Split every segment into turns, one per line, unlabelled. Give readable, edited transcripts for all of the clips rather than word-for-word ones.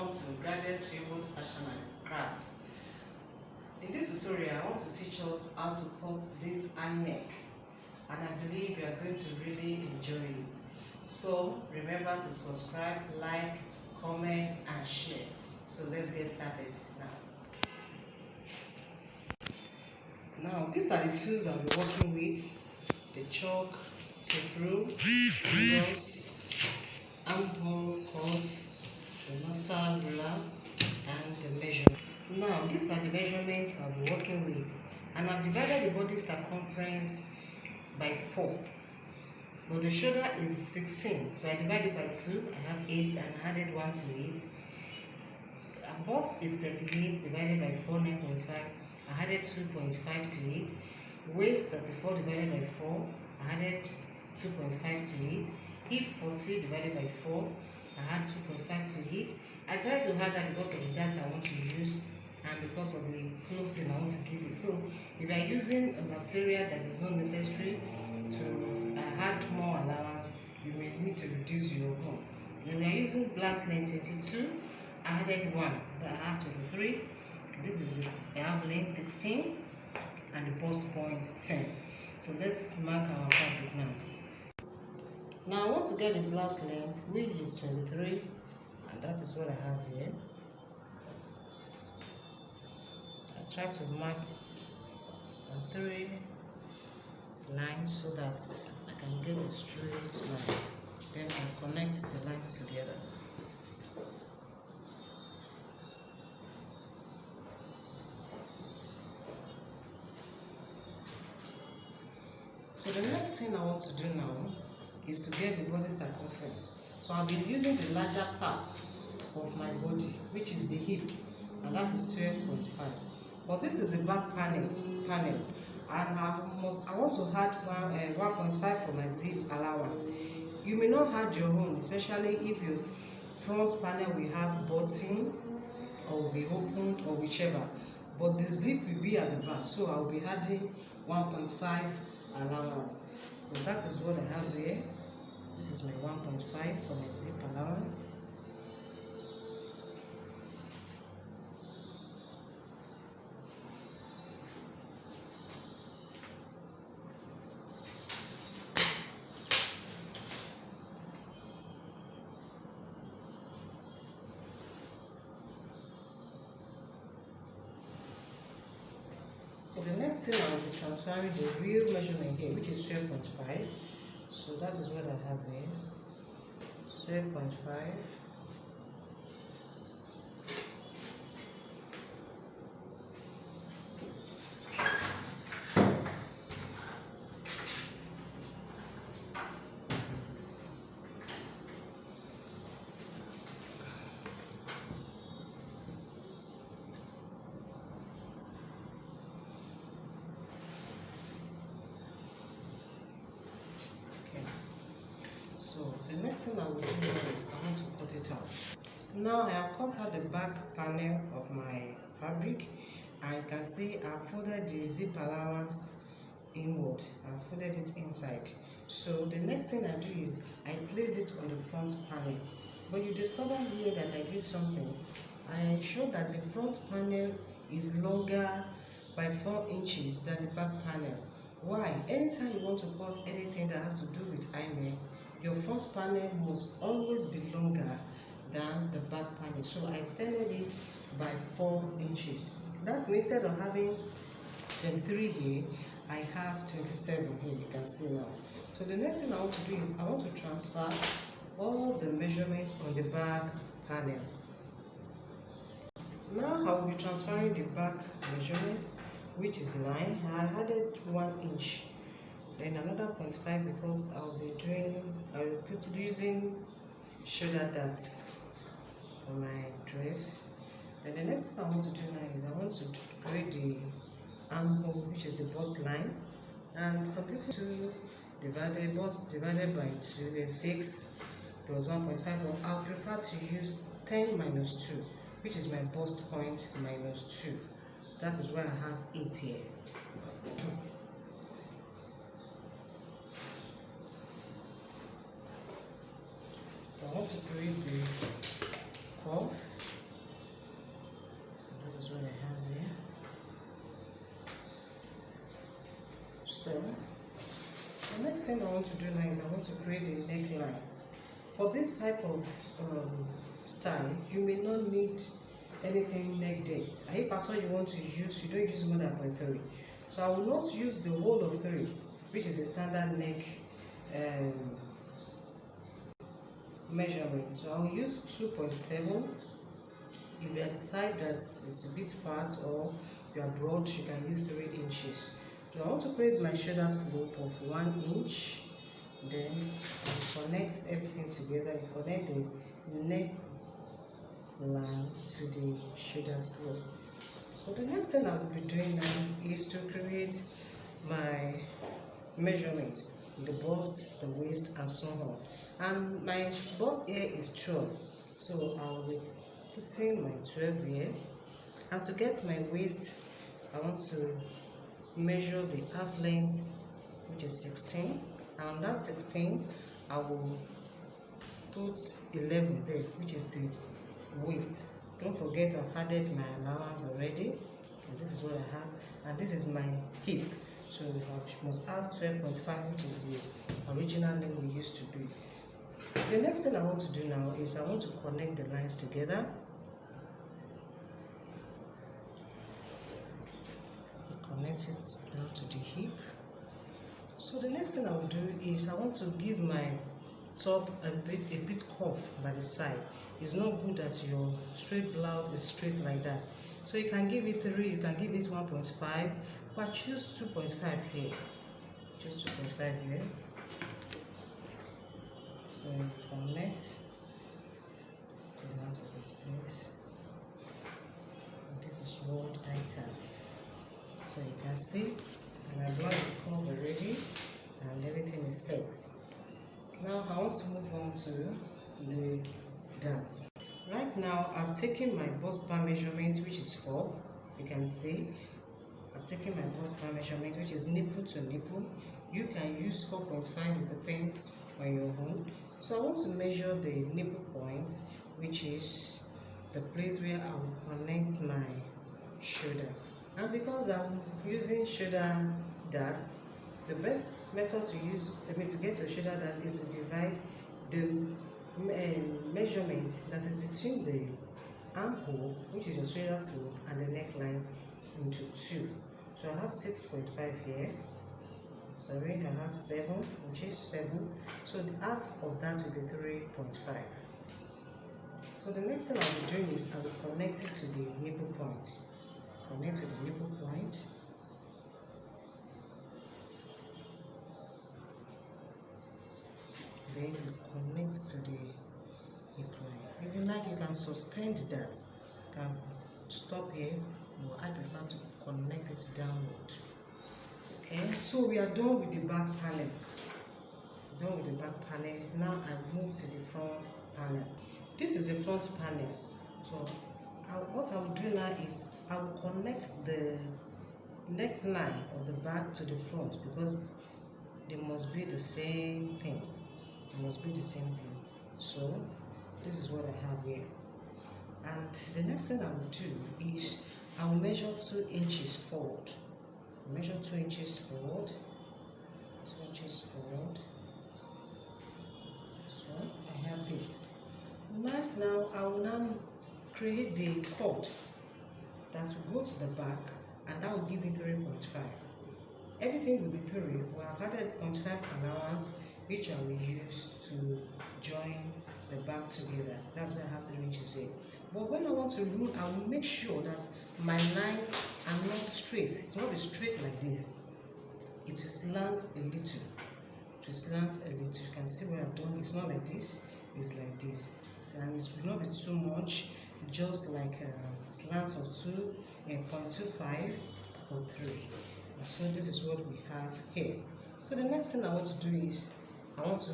welcome to Graduate Remote Fashion and Crafts. In this tutorial, I want to teach us how to cut this Highneck, and I believe you are going to really enjoy it. So remember to subscribe, like, comment and share. So let's get started now. These are the tools I'll be working with: the chalk, tape rule, scissors, armhole cuff, the master ruler, and the measurement. Now these are the measurements I'll be working with, and I've divided the body circumference by 4, but the shoulder is 16, so I divided by 2. I have 8 and added 1 to it. Bust is 38 divided by 4, 9.5. I added 2.5 to it. Waist 34 divided by 4. I added 2.5 to it. Hip 40 divided by 4. I add 2.5 to it. I decided to add that because of the dance I want to use and because of the closing I want to give it. So if you are using a material that is not necessary to add more allowance, you may need to reduce your own. When we are using blast length 22, I added 1, that I have 23. This is the I have length 16 and the bust point 10. So let's mark our fabric now. Now I want to get the blast length, which is 23, and that is what I have here. I try to mark 3 lines so that I can get a straight line. Then I connect the lines together. So the next thing I want to do now is to get the body circumference. So I'll be using the larger part of my body, which is the hip, and that is 12.5. But this is the back panel, and I want to add 1.5 for my zip allowance. You may not add your own, especially if your front panel will have button or will be opened or whichever. But the zip will be at the back, so I'll be adding 1.5 allowance. So that is what I have here. This is my 1.5 for my zip allowance. So the next thing I will be transferring the real measurement here, which is 12.5. So that is what I have here, 12.5. So the next thing I will do now is I want to cut it out. Now I have cut out the back panel of my fabric, and you can see I folded the zip allowance inward. I've folded it inside. So the next thing I do is I place it on the front panel. But you discover here that I did something. I ensure that the front panel is longer by 4 inches than the back panel. Why? Anytime you want to cut anything that has to do with Highneck, your front panel must always be longer than the back panel. So I extended it by 4 inches. That means instead of having 23 here, I have 27 here, you can see now. So the next thing I want to do is I want to transfer all the measurements on the back panel. Now I will be transferring the back measurements, which is 9. I added 1 inch. Then another 0.5 because I will be using shoulder darts for my dress. Then the next thing I want to do now is I want to create the armhole, which is the bust line. And some people do divided by 2 and 6 plus 1.5. But I prefer to use 10 minus 2, which is my bust point minus 2. That is why I have 8 here. So I want to create the curve. So the next thing I want to do now is I want to create a neckline. For this type of style, you may not need anything neck depth. And if at all you want to use, you don't use more than 0.3. So I will not use the whole of 3, which is a standard neck measurement. So I'll use 2.7. If you are the type that is a bit fat or you are broad, you can use 3 inches. So I want to create my shoulder slope of 1 inch. Then I connect everything together. I connect the neck line to the shoulder slope. So the next thing I will be doing now is to create my measurements, the bust, the waist, and so on. And my bust here is 12, so I will be putting my 12 here. And to get my waist, I want to measure the half length, which is 16. And on that 16, I will put 11 there, which is the waist. Don't forget I've added my allowance already, and this is what I have, and this is my hip, so I must have 12.5, which is the original name we used to be. The next thing I want to do now is I want to connect the lines together. Connect it down to the hip. So the next thing I will do is I want to give my top a bit curve by the side. It's not good that your straight blouse is straight like that. So you can give it 3, you can give it 1.5, but choose 2.5 here. Choose 2.5 here. So you connect. Let's go down to this place. And this is what I have. So you can see my blouse is curved already and everything is set. Now I want to move on to the darts. Right now I've taken my bust bar measurement, which is 4. You can see I've taken my bust bar measurement, which is nipple to nipple. You can use 4.5, it depends on your own. So I want to measure the nipple points, which is the place where I will connect my shoulder. And because I'm using shoulder darts, the best method to use, to get a shoulder dart is to divide the measurement that is between the armhole, which is your shoulder slope, and the neckline into 2. So I have 6.5 here. Sorry, I have 7, which is 7. So the half of that will be 3.5. So the next thing I'll be doing is I will connect it to the nipple point. Connect to the nipple point. Then you connect to the hip line. If you like, you can suspend that. You can stop here, but I prefer to connect it downward. Okay, so we are done with the back panel. Done with the back panel. Now I move to the front panel. This is the front panel. So what I will do now is I will connect the neckline of the back to the front, because they must be the same thing. They must be the same thing. So this is what I have here. And the next thing I will do is I will measure 2 inches forward. Measure 2 inches forward. 2 inches forward. So I have this. Right now I will now create the cord that will go to the back, and that will give me 3.5. Everything will be 3. We have added 0.5 allowance, which I will use to join the back together. That's why I have 3 inches here. But when I want to rule, I will make sure that my line are not straight. It will not be straight like this. It will slant a little. It will slant a little. You can see what I've done. It's not like this. It's like this. And it will not be too much. Just like a slant of 2.25 or 3. So this is what we have here. So the next thing I want to do is I want to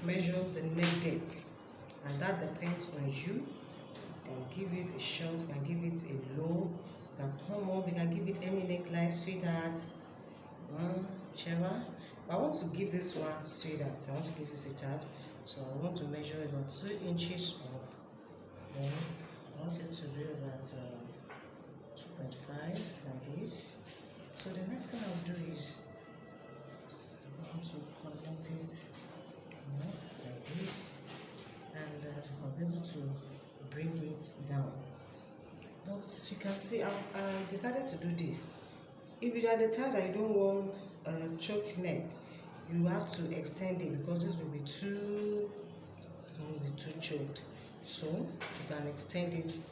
measure the neck depth, and that depends on you. You can give it a short, you can give it a low, you can come up, you can give it any neckline, sweetheart, whichever. I want to give this one sweetheart. I want to give this a sweetheart. So I want to measure about 2 inches up. Then I want it to be about 2.5 like this. So the next thing I'll do is I want to connect it, like this, and I'll be able to bring it down. But you can see I decided to do this. If you are the type that you don't want a choke neck, you have to extend it because this will be too choked. So you can extend it. So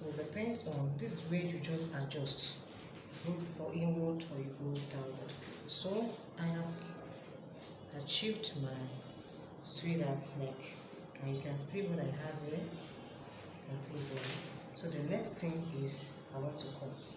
it depends on this way you just adjust. Go for inward or you go downward. So I have achieved my sweetheart's neck, and you can see what I have here. You can see it there. So the next thing is I want to cut.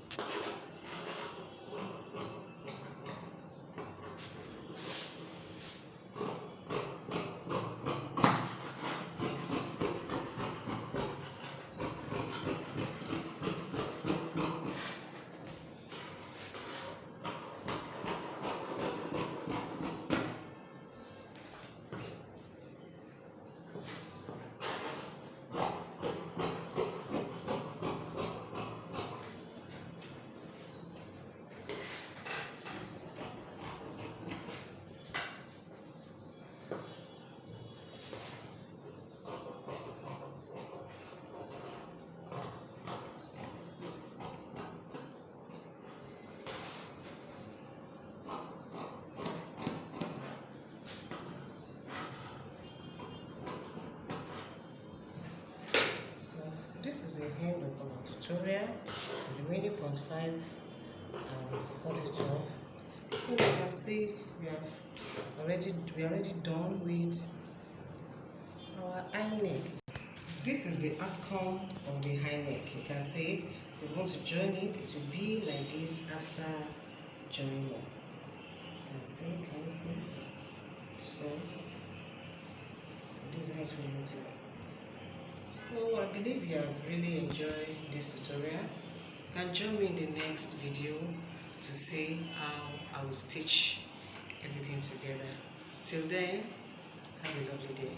This is the end of our tutorial. The remaining 0.5 cut it off. So you can see we are already done with our Highneck. This is the outcome of the Highneck. You can see it. If you want to join it, it will be like this after joining. Can you see? So this is how it will look like. So I believe you have really enjoyed this tutorial. You can join me in the next video to see how I will stitch everything together. Till then, have a lovely day.